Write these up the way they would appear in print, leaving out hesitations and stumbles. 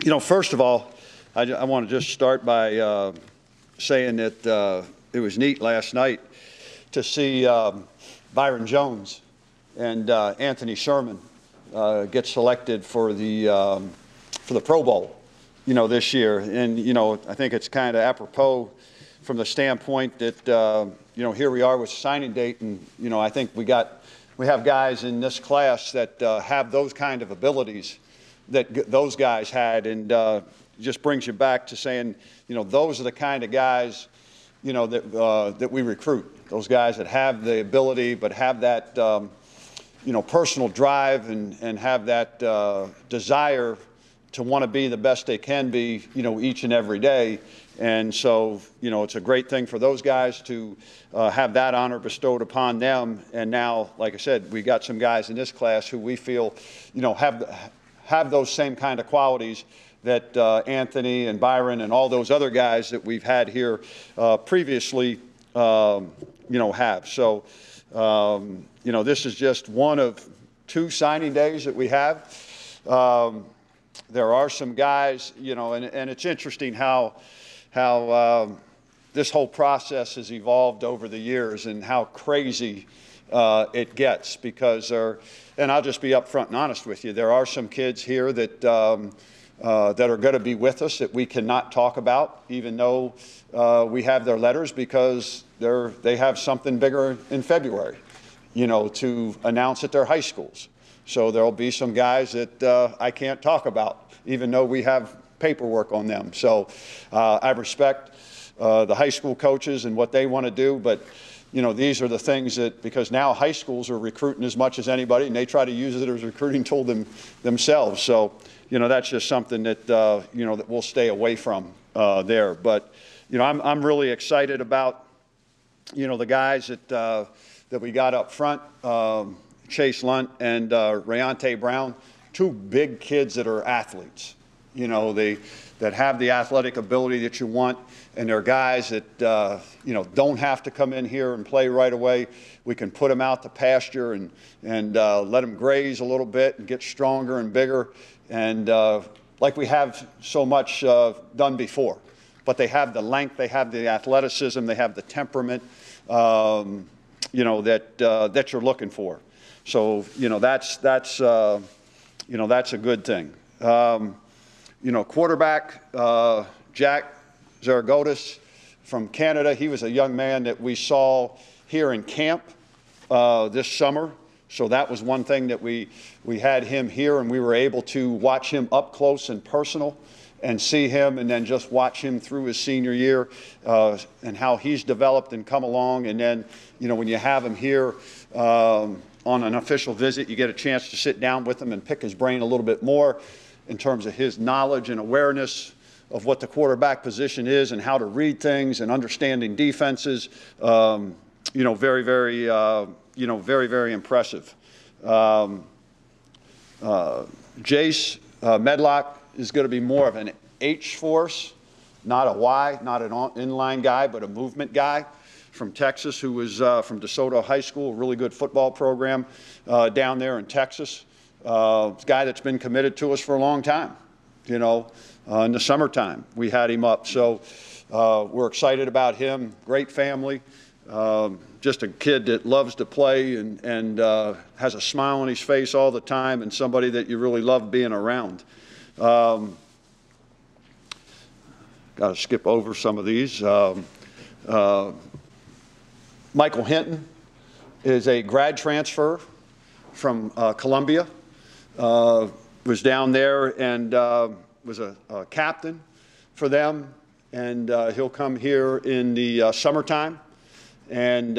First of all, I want to just start by saying that it was neat last night to see Byron Jones and Anthony Sherman get selected for the Pro Bowl, this year. And, I think it's kind of apropos from the standpoint that, here we are with signing date, and, I think we have guys in this class that have those kind of abilities that those guys had, and just brings you back to saying, those are the kind of guys, that we recruit. Those guys that have the ability, but have that, personal drive and have that desire to want to be the best they can be, each and every day. And so, it's a great thing for those guys to have that honor bestowed upon them. And now, like I said, we got some guys in this class who we feel, have those same kind of qualities that Anthony and Byron and all those other guys that we've had here previously, have. So, this is just one of 2 signing days that we have. There are some guys, and it's interesting how this whole process has evolved over the years and how crazy it gets, because and I'll just be upfront and honest with you, there are some kids here that that are going to be with us that we cannot talk about, even though we have their letters, because they have something bigger in February, to announce at their high schools. So there'll be some guys that I can't talk about, even though we have paperwork on them. So I respect the high school coaches and what they want to do, but these are the things that, because now high schools are recruiting as much as anybody, and they try to use it as a recruiting tool themselves. So, that's just something that, that we'll stay away from there. But, I'm really excited about, the guys that we got up front, Chase Lunt and Rayante Brown, 2 big kids that are athletes, that have the athletic ability that you want. And they're guys that, don't have to come in here and play right away. We can put them out to pasture and let them graze a little bit and get stronger and bigger, and like we have so much done before. But they have the length, they have the athleticism, they have the temperament, that you're looking for. So, that's a good thing. Quarterback, Jack Zaragotis from Canada. He was a young man that we saw here in camp this summer. So that was one thing that we had him here, and we were able to watch him up close and personal and see him, and then just watch him through his senior year and how he's developed and come along. And then, when you have him here on an official visit, you get a chance to sit down with him and pick his brain a little bit more in terms of his knowledge and awareness of what the quarterback position is and how to read things and understanding defenses. Very, very, very, very impressive. Jace Medlock is going to be more of an H for us, not a Y, not an inline guy, but a movement guy from Texas, who was from DeSoto High School, a really good football program down there in Texas. It's a guy that's been committed to us for a long time. In the summertime, we had him up. So we're excited about him. Great family. Just a kid that loves to play and has a smile on his face all the time, and somebody that you really love being around. Got to skip over some of these. Michael Hinton is a grad transfer from Columbia. Was down there and was a captain for them, and he'll come here in the summertime and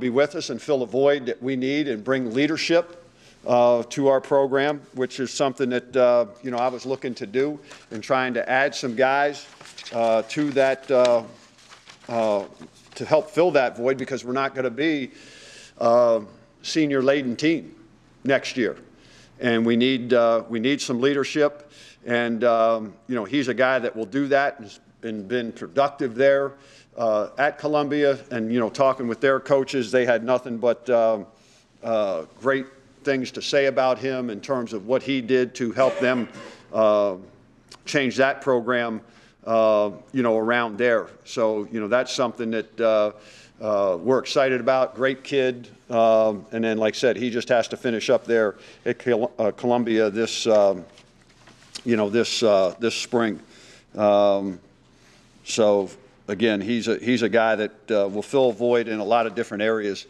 be with us and fill a void that we need and bring leadership to our program, which is something that I was looking to do, and trying to add some guys to that to help fill that void, because we're not going to be senior laden team next year. And we need some leadership, and he's a guy that will do that, and been productive there at Columbia, and talking with their coaches, they had nothing but great things to say about him in terms of what he did to help them change that program, around there. So, that's something that we're excited about. Great kid. And then, like I said, he just has to finish up there at Columbia this spring. So again, he's a guy that will fill a void in a lot of different areas,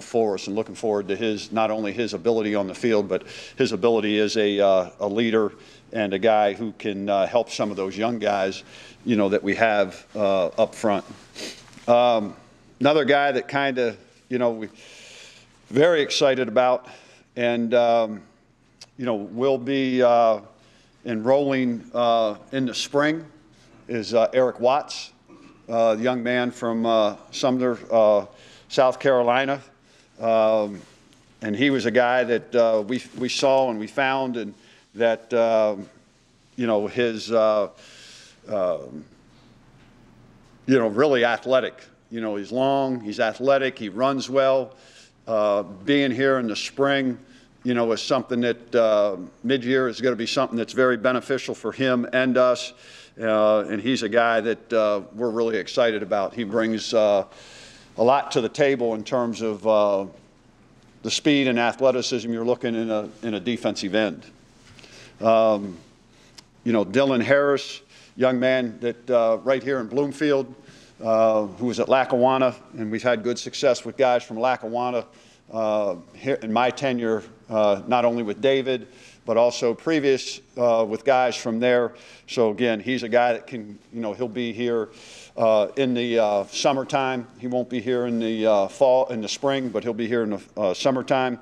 for us, and looking forward to not only his ability on the field, but his ability as a leader and a guy who can help some of those young guys, that we have up front. Another guy that kind of, we're very excited about, and will be enrolling in the spring is Eric Watts, the young man from Sumner, South Carolina. And he was a guy that we saw and we found, and that, his, really athletic. He's long, he's athletic, he runs well. Being here in the spring, is something that mid-year is going to be something that's very beneficial for him and us. And he's a guy that we're really excited about. He brings a lot to the table in terms of the speed and athleticism you're looking in a defensive end. Dylan Harris, young man that right here in Bloomfield, who was at Lackawanna, and we've had good success with guys from Lackawanna here in my tenure, not only with David, but also previous with guys from there. So again, he's a guy that can, he'll be here in the summertime. He won't be here in the spring, but he'll be here in the summertime.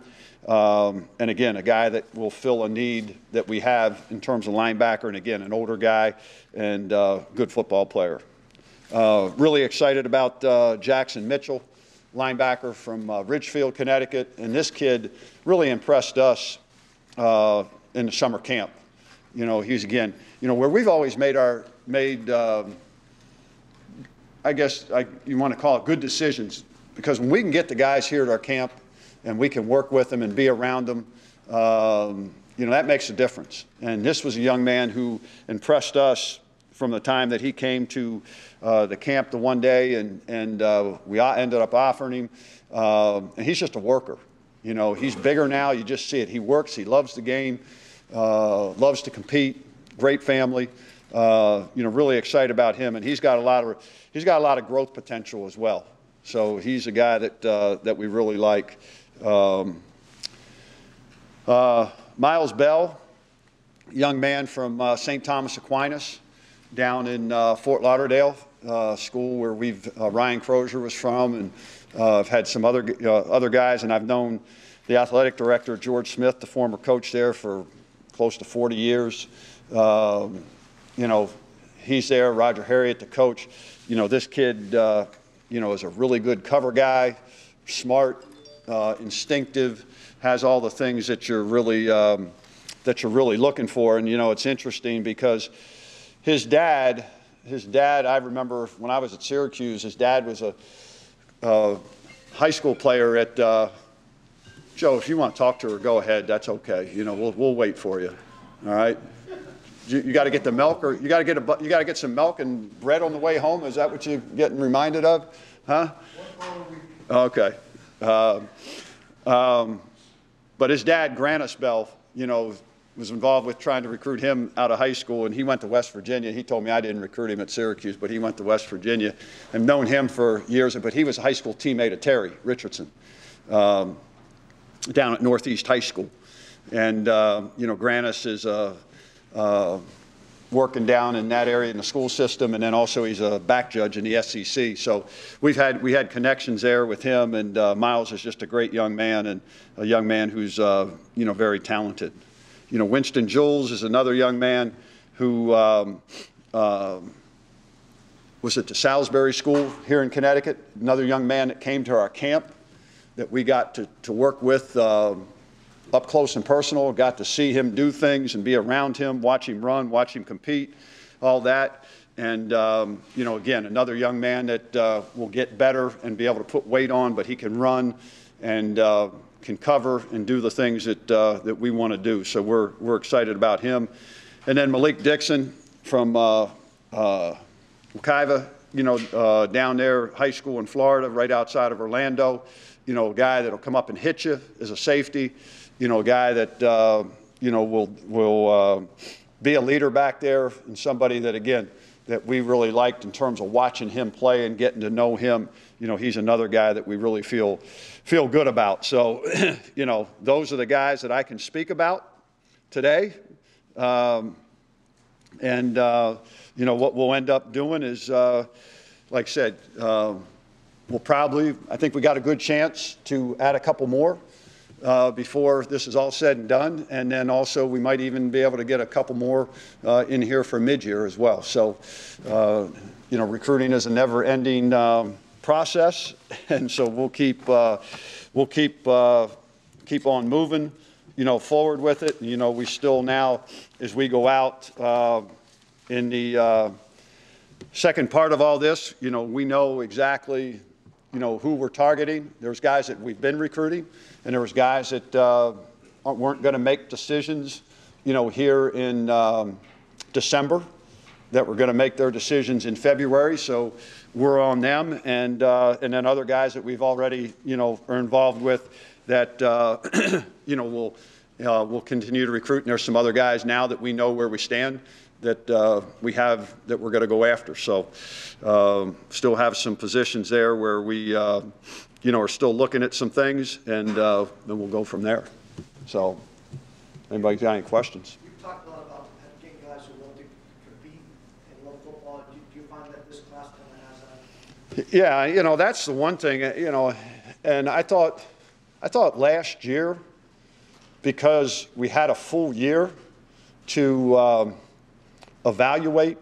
And again, a guy that will fill a need that we have in terms of linebacker, and again, an older guy and good football player. Really excited about Jackson Mitchell, linebacker from Ridgefield, Connecticut. And this kid really impressed us in the summer camp. He's again, where we've always made I guess you want to call it good decisions, because when we can get the guys here at our camp and we can work with them and be around them, that makes a difference. And this was a young man who impressed us from the time that he came to the camp the one day, and we ended up offering him. And he's just a worker. He's bigger now. You just see it. He works. He loves the game, loves to compete. Great family. Really excited about him, and he's got a lot of growth potential as well. So he's a guy that we really like. Miles Bell, young man from St. Thomas Aquinas, down in Fort Lauderdale, school where Ryan Crozier was from, and I've had some other guys, and I've known the athletic director, George Smith, the former coach there, for close to 40 years. He's there, Roger Harriet, the coach. This kid, is a really good cover guy, smart, instinctive, has all the things that you're really looking for. And, it's interesting because his dad, I remember when I was at Syracuse, his dad was a high school player at, Joe, if you want to talk to her, go ahead. That's okay. We'll wait for you. All right. You got to get the milk, or you got to get some milk and bread on the way home. Is that what you're getting reminded of? Huh? Okay. But his dad, Grannis Bell, was involved with trying to recruit him out of high school, and he went to West Virginia. He told me I didn't recruit him at Syracuse, but he went to West Virginia. I've known him for years, but he was a high school teammate of Terry Richardson down at Northeast High School. And, Grannis is working down in that area in the school system, and then also he's a back judge in the SEC. So we had connections there with him, and Miles is just a great young man, and a young man who's very talented. Winston Jules is another young man who was at the Salisbury School here in Connecticut. Another young man that came to our camp that we got to work with up close and personal, got to see him do things and be around him, watch him run, watch him compete, all that. And, again, another young man that will get better and be able to put weight on, but he can run and can cover and do the things that we want to do. So we're excited about him. And then Malik Dixon, Wekiva, down there, high school in Florida, right outside of Orlando. A guy that'll come up and hit you as a safety. A guy that will be a leader back there, and somebody that, again, that we really liked in terms of watching him play and getting to know him. He's another guy that we really feel good about. So, those are the guys that I can speak about today. What we'll end up doing is, like I said, we'll probably, I think we got a good chance to add a couple more before this is all said and done. And then also we might even be able to get a couple more in here for mid-year as well. So, recruiting is a never-ending process. And so we'll keep on moving, forward with it. We still now, as we go out in the second part of all this, we know exactly, who we're targeting. There's guys that we've been recruiting, and there was guys that weren't going to make decisions, here in December, that were going to make their decisions in February. So we're on them, and then other guys that we've already, are involved with that, we'll continue to recruit. And there's some other guys now that we know where we stand that we have that we're going to go after. So still have some positions there where we, are still looking at some things, and then we'll go from there. So anybody got any questions? You've talked a lot about getting guys who want to compete in local football. Do you find that this class kind of has that? Yeah, that's the one thing, and I thought last year, because we had a full year to evaluate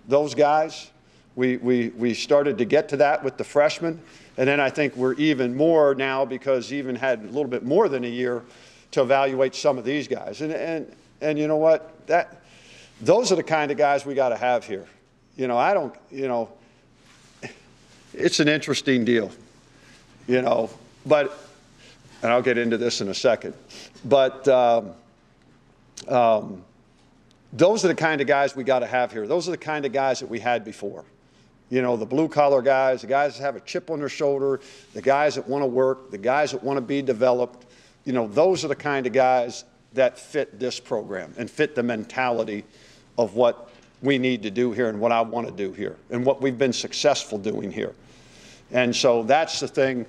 those guys, we started to get to that with the freshmen. And then I think we're even more now because even had a little bit more than a year to evaluate some of these guys. And you know what? Those are the kind of guys we got to have here. It's an interesting deal, but, and I'll get into this in a second, but those are the kind of guys we got to have here. Those are the kind of guys that we had before. The blue-collar guys, the guys that have a chip on their shoulder, the guys that want to work, the guys that want to be developed. Those are the kind of guys that fit this program and fit the mentality of what we need to do here and what I want to do here and what we've been successful doing here. And so that's the thing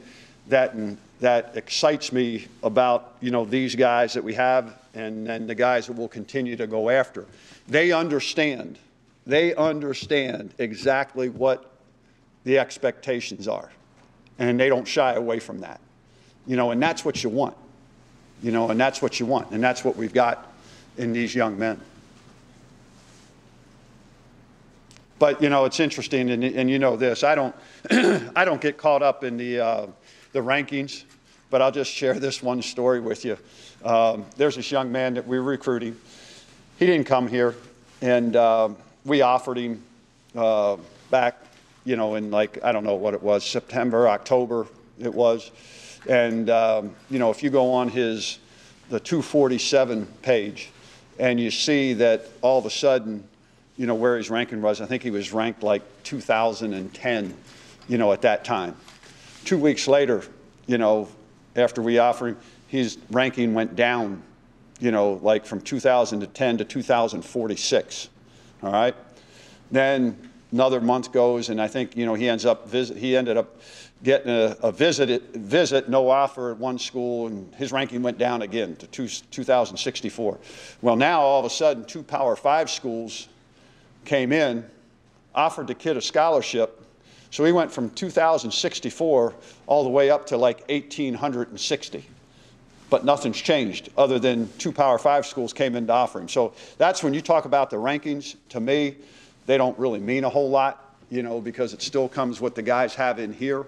that excites me about, these guys that we have and the guys that we'll continue to go after. They understand exactly what the expectations are, and they don't shy away from that. And that's what you want. And that's what you want, and that's what we've got in these young men. But it's interesting, and this. I don't get caught up in the rankings, but I'll just share this one story with you. There's this young man that we're recruiting. He didn't come here, and we offered him back, in I don't know what it was, September, October it was. And, if you go on the 247 page and you see that all of a sudden, where his ranking was, I think he was ranked like 2010, at that time. 2 weeks later, after we offered him, his ranking went down, from 2010 to 2046. All right. Then another month goes, and I think he ended up getting a visit, no offer at one school, and his ranking went down again to 2064. Well, now all of a sudden, 2 Power 5 schools came in, offered the kid a scholarship. So he went from 2064 all the way up to like 1860. But nothing's changed other than 2 Power 5 schools came in to offer him. So that's when you talk about the rankings, to me, they don't really mean a whole lot, because it still comes what the guys have in here.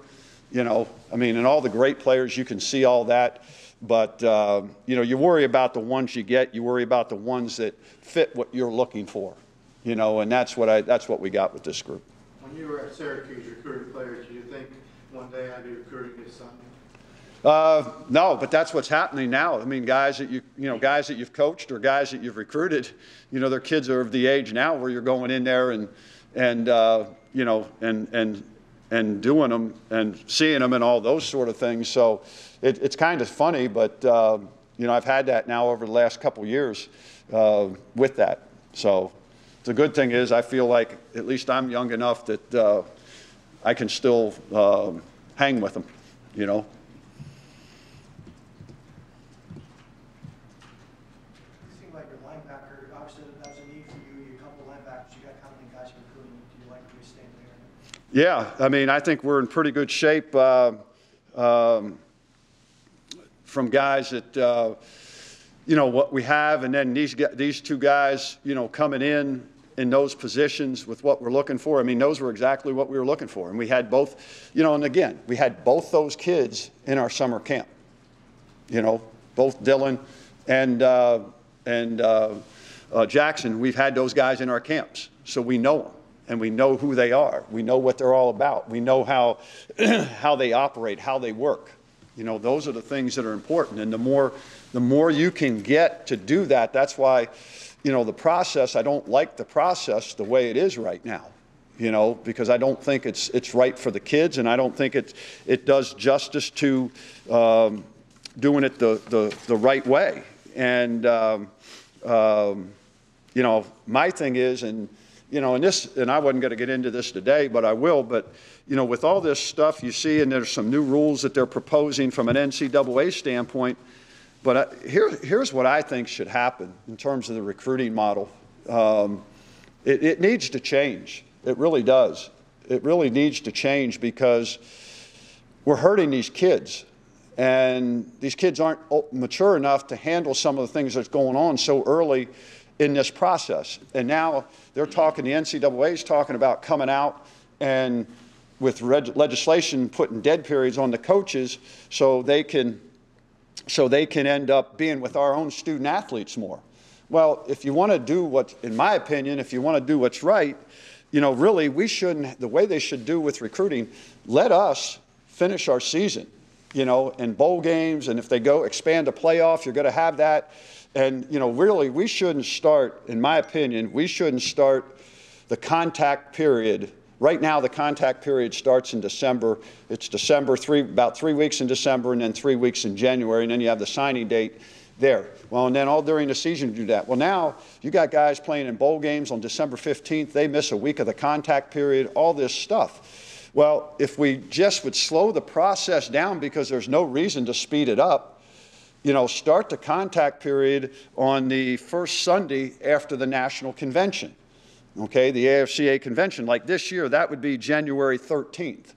And all the great players, you can see all that. But, you worry about the ones you get. You worry about the ones that fit what you're looking for, and that's what we got with this group. When you were at Syracuse recruiting players, do you think one day I'd be recruiting his son? No, but that's what's happening now. I mean, guys that guys that you've coached or guys that you've recruited, their kids are of the age now where you're going in there and doing them and seeing them and all those sort of things. So it's kind of funny, but I've had that now over the last couple years with that. So the good thing is I feel like at least I'm young enough that I can still hang with them, Yeah, I mean, I think we're in pretty good shape from guys that, what we have, and then these two guys, coming in those positions with what we're looking for. I mean, those were exactly what we were looking for. And we had both, and again, we had both those kids in our summer camp, both Dylan and Jackson. We've had those guys in our camps, so we know them. And we know who they are. We know what they're all about. We know how they operate, how they work. Those are the things that are important. And the more you can get to do that, that's why, the process, I don't like the process the way it is right now, because I don't think it's right for the kids, and I don't think it does justice to doing it the right way. And, my thing is, and I wasn't going to get into this today, but I will. But, with all this stuff you see, and there's some new rules that they're proposing from an NCAA standpoint. But here's what I think should happen in terms of the recruiting model. It needs to change. It really does. It really needs to change because we're hurting these kids. And these kids aren't mature enough to handle some of the things that's going on so early in this process. And now they're talking, the NCAA is talking about coming out and with legislation putting dead periods on the coaches so they can end up being with our own student athletes more. Well, if you want to do in my opinion, if you want to do what's right, really we shouldn't, the way they should do with recruiting, let us finish our season, in bowl games, and if they go expand a playoff, you're going to have that. And, really, we shouldn't start, in my opinion, we shouldn't start the contact period. Right now, the contact period starts in December. It's December, about 3 weeks in December, and then 3 weeks in January, and then you have the signing date there. Well, and then all during the season you do that. Well, now you got guys playing in bowl games on December 15th. They miss a week of the contact period, all this stuff. Well, if we just would slow the process down because there's no reason to speed it up, start the contact period on the first Sunday after the national convention, okay, the AFCA convention. Like this year, that would be January 13th.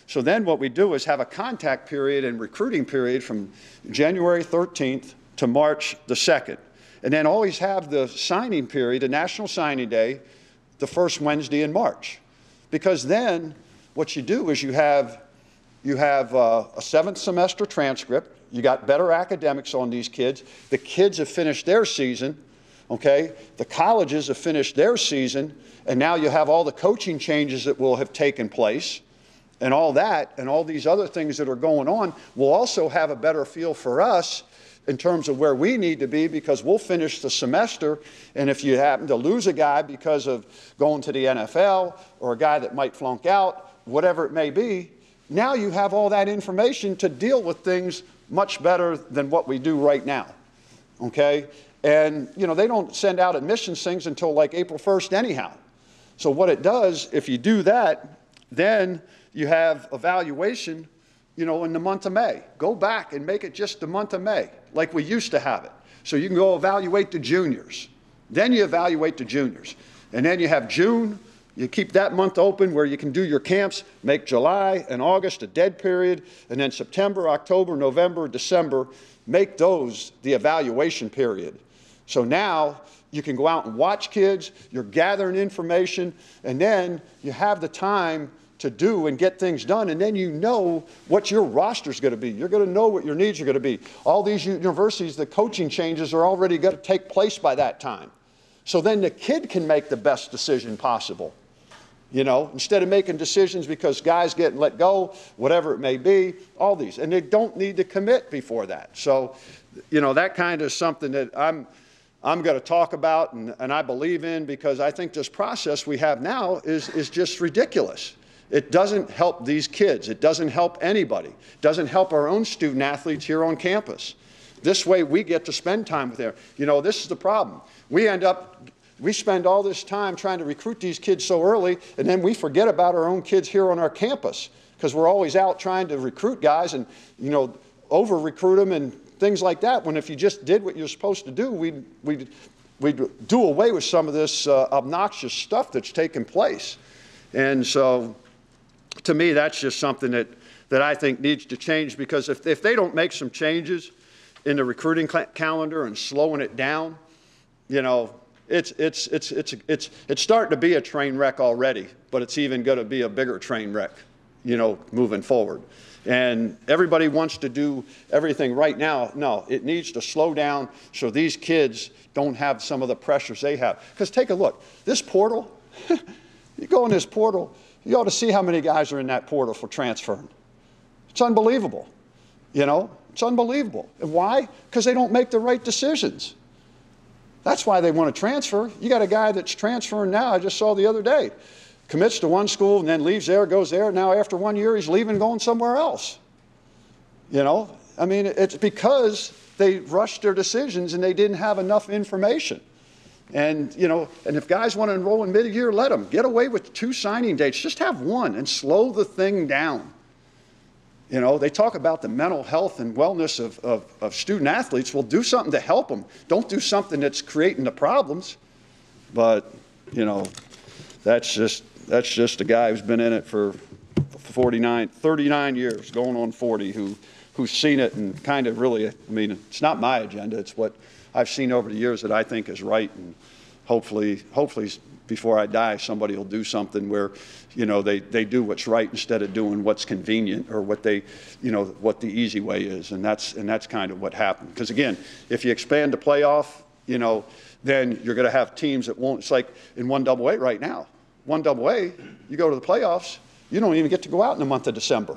So then what we do is have a contact period and recruiting period from January 13th to March the 2nd. And then always have the signing period, the National Signing Day, the first Wednesday in March. Because then what you do is you have a 7th semester transcript. You got better academics on these kids. The kids have finished their season, okay? The colleges have finished their season, and now you have all the coaching changes that will have taken place, and all that, and all these other things that are going on. We'll also have a better feel for us in terms of where we need to be, because we'll finish the semester, and if you happen to lose a guy because of going to the NFL, or a guy that might flunk out, whatever it may be, now you have all that information to deal with things much better than what we do right now, okay? And, they don't send out admissions things until like April 1st anyhow. So what it does, if you do that, then you have evaluation, in the month of May. Go back and make it just the month of May, like we used to have it. So you can go evaluate the juniors. Then you evaluate the juniors. And then you have June. You keep that month open where you can do your camps, make July and August a dead period, and then September, October, November, December, make those the evaluation period. So now you can go out and watch kids, you're gathering information, and then you have the time to do and get things done, and then you know what your roster is going to be. You're going to know what your needs are going to be. All these universities, the coaching changes are already going to take place by that time. So then the kid can make the best decision possible. You know, instead of making decisions because guys get let go, whatever it may be, all these. And they don't need to commit before that. So, you know, that kind of something that I'm going to talk about and I believe in, because I think this process we have now is just ridiculous. It doesn't help these kids. It doesn't help anybody. It doesn't help our own student athletes here on campus. This way we get to spend time with them. You know, this is the problem. We spend all this time trying to recruit these kids so early, and then we forget about our own kids here on our campus because we're always out trying to recruit guys and, you know, over-recruit them and things like that, when if you just did what you're supposed to do, we'd do away with some of this obnoxious stuff that's taking place. And so, to me, that's just something that I think needs to change, because if they don't make some changes in the recruiting calendar and slowing it down, you know, it's starting to be a train wreck already, but it's even going to be a bigger train wreck, you know, moving forward. And everybody wants to do everything right now. No, it needs to slow down so these kids don't have some of the pressures they have. Because take a look, this portal, you go in this portal, you ought to see how many guys are in that portal for transferring. It's unbelievable, you know, it's unbelievable. And why? Because they don't make the right decisions. That's why they want to transfer. You got a guy that's transferring now, I just saw the other day, commits to one school and then leaves there, goes there. Now after 1 year, he's leaving, going somewhere else. You know, I mean, it's because they rushed their decisions and they didn't have enough information. And, you know, and if guys want to enroll in mid-year, let them. Get away with 2 signing dates. Just have one and slow the thing down. You know, they talk about the mental health and wellness of student athletes. Well, do something to help them. Don't do something that's creating the problems. But, you know, that's just a guy who's been in it for 39 years, going on 40, who's seen it and kind of really, I mean, it's not my agenda. It's what I've seen over the years that I think is right. And hopefully before I die, somebody will do something where, you know, they do what's right instead of doing what's convenient or what they, you know, what the easy way is. And that's kind of what happened. Because again, if you expand the playoff, you know, then you're going to have teams that won't. It's like in 1AA right now. 1AA, you go to the playoffs, you don't even get to go out in the month of December.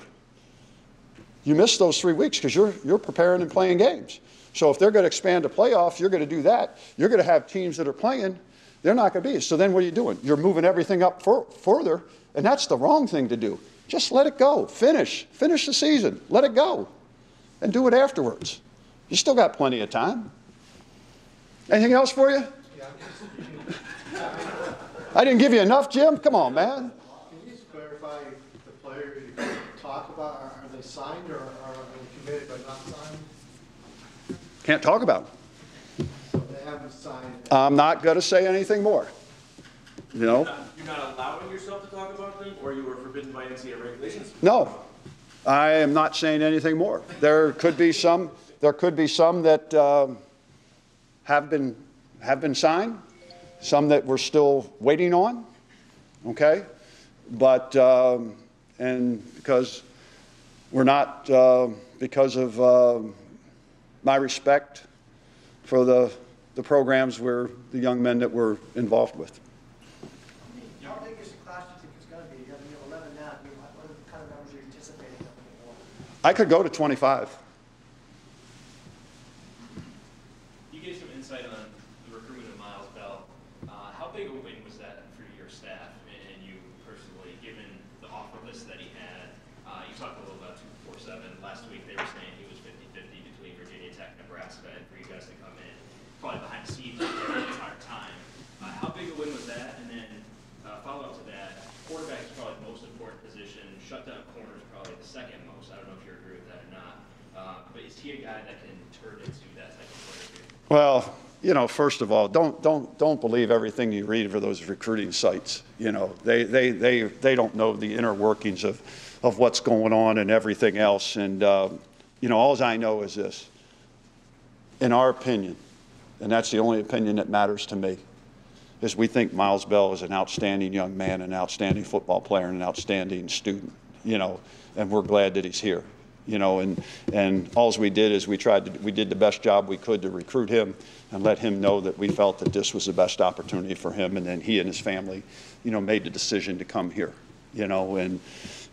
You miss those 3 weeks because you're preparing and playing games. So if they're going to expand the playoff, you're going to do that. You're going to have teams that are playing. They're not going to be. So then what are you doing? You're moving everything up further, and that's the wrong thing to do. Just let it go. Finish the season. Let it go, and do it afterwards. You still got plenty of time. Anything else for you? I didn't give you enough, Jim? Come on, man. Can you just clarify the player you talk about? Are they signed or are they committed but not signed? Can't talk about them. So they haven't signed. I'm not going to say anything more. You know? You're not allowing yourself to talk about them, or you were forbidden by NCAA regulations? No, I am not saying anything more. There could be some that have been signed, some that we're still waiting on. Okay, but and because we're not because of my respect for the programs where the young men that we're involved with. How big is the class you think it's going to be? You have 11 now. What are the kind of numbers you're anticipating? I could go to 25. You gave some insight on the recruitment of Miles Bell. How big a win was that for your staff and you personally, given the offer list that he had? You talked a little about 247. Last week they were saying he was 50-50 between Virginia Tech and Nebraska, and for you guys to come in, probably behind the scenes the entire time. How big a win was that? And then follow up to that, quarterback is probably the most important position. Shutdown corner is probably the second most. I don't know if you agree with that or not. But is he a guy that can turn into that type of player? Well, you know, first of all, don't believe everything you read for those recruiting sites. You know, they don't know the inner workings of what's going on and everything else. And you know, all I know is this: in our opinion, and that's the only opinion that matters to me, is we think Miles Bell is an outstanding young man, an outstanding football player, and an outstanding student. You know, and we're glad that he's here. you know, and all we did is we did the best job we could to recruit him and let him know that we felt that this was the best opportunity for him, and then he and his family, you know, made the decision to come here, you know, and,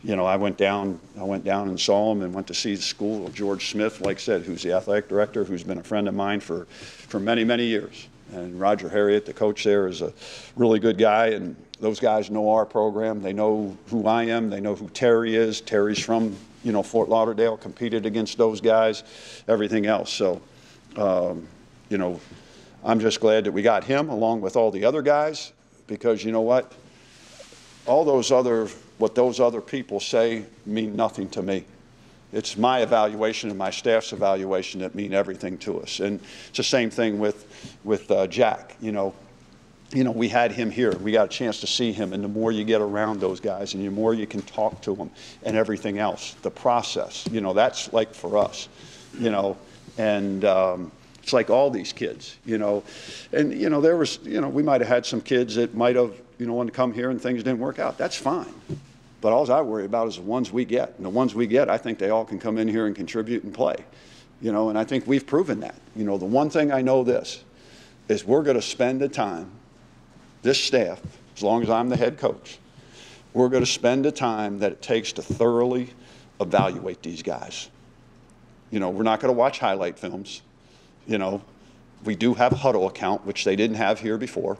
you know, I went down and saw him and went to see the school of George Smith, like I said, who's the athletic director, who's been a friend of mine for many, many years. And Roger Harriet, the coach there, is a really good guy, and those guys know our program. They know who I am. They know who Terry is. Terry's from, you know, Fort Lauderdale, competed against those guys, everything else. So, you know, I'm just glad that we got him along with all the other guys, because you know what? What those other people say mean nothing to me. It's my evaluation and my staff's evaluation that mean everything to us. And it's the same thing with Jack. You know, we had him here. We got a chance to see him, and the more you get around those guys and the more you can talk to them and everything else, the process, you know, that's like for us, you know, and it's like all these kids, you know. And, you know, there was, you know, we might have had some kids that might have, you know, wanted to come here and things didn't work out. That's fine. But all I worry about is the ones we get. And the ones we get, I think they all can come in here and contribute and play. You know, and I think we've proven that. You know, the one thing I know this is we're going to spend the time, this staff, as long as I'm the head coach, we're going to spend the time that it takes to thoroughly evaluate these guys. You know, we're not going to watch highlight films. You know, we do have a Huddle account, which they didn't have here before,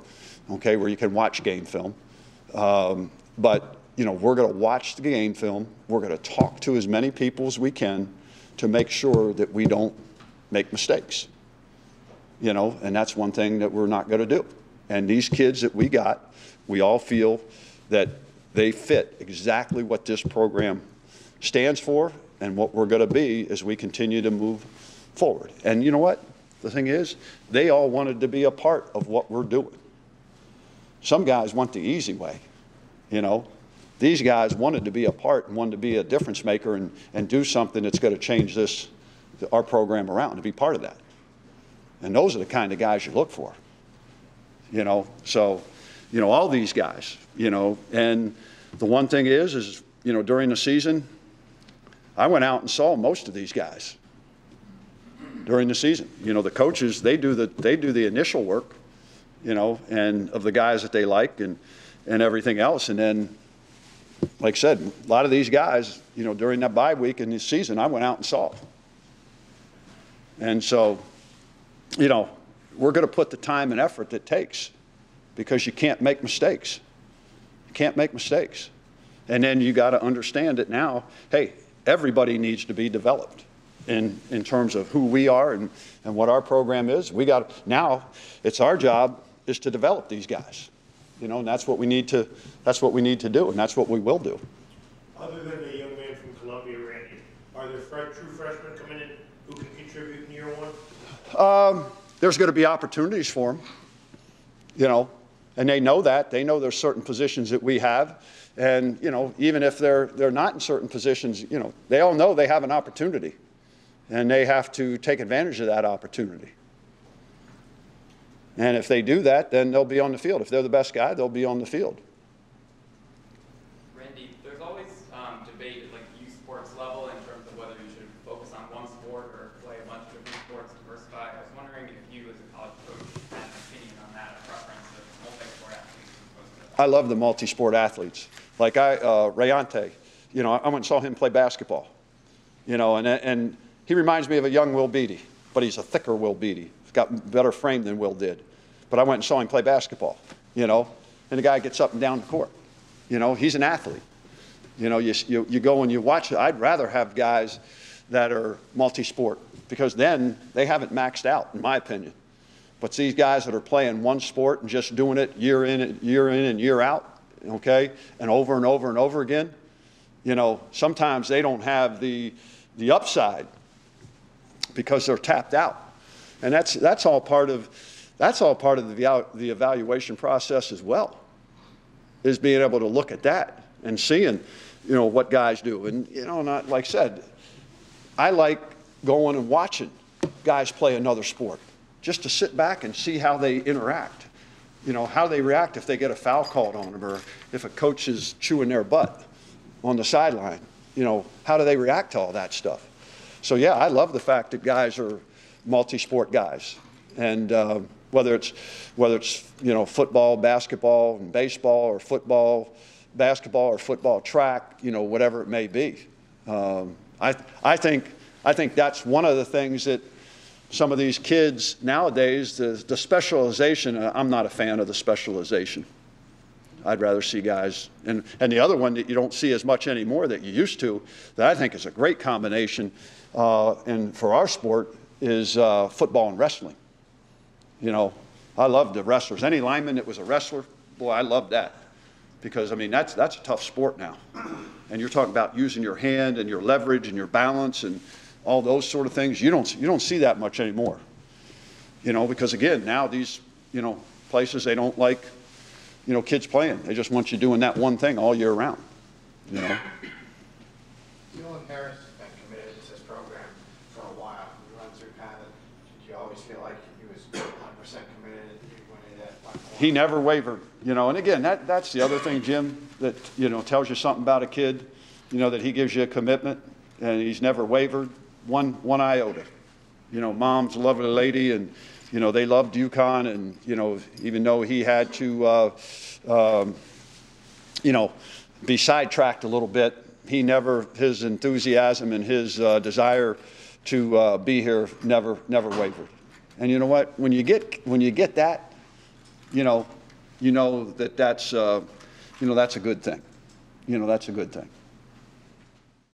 okay, where you can watch game film. But you know, we're going to watch the game film. We're going to talk to as many people as we can to make sure that we don't make mistakes. You know, and that's one thing that we're not going to do. And these kids that we got, we all feel that they fit exactly what this program stands for and what we're going to be as we continue to move forward. And you know what? The thing is, they all wanted to be a part of what we're doing. Some guys want the easy way, you know. These guys wanted to be a part and wanted to be a difference maker and do something that's going to change our program around, to be part of that. And those are the kind of guys you look for, you know. So, you know, all these guys, you know, and the one thing is, you know, during the season, I went out and saw most of these guys during the season. You know, the coaches, they do the initial work, you know, and of the guys that they like and everything else. And then, like I said, a lot of these guys, you know, during that bye week in this season, I went out and saw. And so, you know, we're going to put the time and effort it takes, because you can't make mistakes. You can't make mistakes. And then you got to understand that now, hey, everybody needs to be developed in terms of who we are and what our program is. Now it's our job is to develop these guys. You know, and that's what we need to do, and that's what we will do. Other than the young man from Columbia, Randy, are there true freshmen coming in who can contribute in year one? There's going to be opportunities for them, you know, and they know that. They know there's certain positions that we have, and, you know, even if they're not in certain positions, you know, they all know they have an opportunity, and they have to take advantage of that opportunity. And if they do that, then they'll be on the field. If they're the best guy, they'll be on the field. Randy, there's always debate at like youth sports level in terms of whether you should focus on one sport or play a bunch of different sports, diversify. I was wondering if you, as a college coach, had an opinion on that, a preference of multi-sport athletes as opposed to... I love the multi-sport athletes. Like Rayante, you know, I went and saw him play basketball, you know, and he reminds me of a young Will Beatty, but he's a thicker Will Beatty. He's got better frame than Will did. But I went and saw him play basketball, you know, and the guy gets up and down the court. You know, he's an athlete. You know, you go and you watch it. I'd rather have guys that are multi-sport, because then they haven't maxed out, in my opinion. But these guys that are playing one sport and just doing it year in and year out, okay, and over and over and over again, you know, sometimes they don't have the upside because they're tapped out. And that's all part of the evaluation process as well, is being able to look at that and seeing, you know, what guys do. And, you know, not like I said, I like going and watching guys play another sport, just to sit back and see how they interact, you know, how they react if they get a foul called on them, or if a coach is chewing their butt on the sideline. You know, how do they react to all that stuff? So yeah, I love the fact that guys are multi-sport guys, and whether it's you know, football, basketball, and baseball, or football, basketball, or football track, you know, whatever it may be. I think that's one of the things that some of these kids nowadays, the specialization. I'm not a fan of the specialization. I'd rather see guys, and the other one that you don't see as much anymore that you used to, that I think is a great combination, and for our sport, is football and wrestling. You know, I love the wrestlers. Any lineman that was a wrestler, boy, I love that, because I mean that's a tough sport now, and you're talking about using your hand and your leverage and your balance and all those sort of things. You don't see that much anymore. You know, because again, now these, you know, places, they don't like, you know, kids playing. They just want you doing that one thing all year round, you know. Dylan Harris has been committed to this program for a while. We run through kind of, did you always feel like he was 100% committed when he at one point? He never wavered, you know. And again, that's the other thing, Jim, that, you know, tells you something about a kid, you know, that he gives you a commitment, and he's never wavered one iota. You know, mom's a lovely lady, and you know, they loved UConn, and, you know, even though he had to, you know, be sidetracked a little bit, he never, his enthusiasm and his desire to be here never wavered. And you know what? When you get that, you know that that's, you know, that's a good thing. You know, that's a good thing.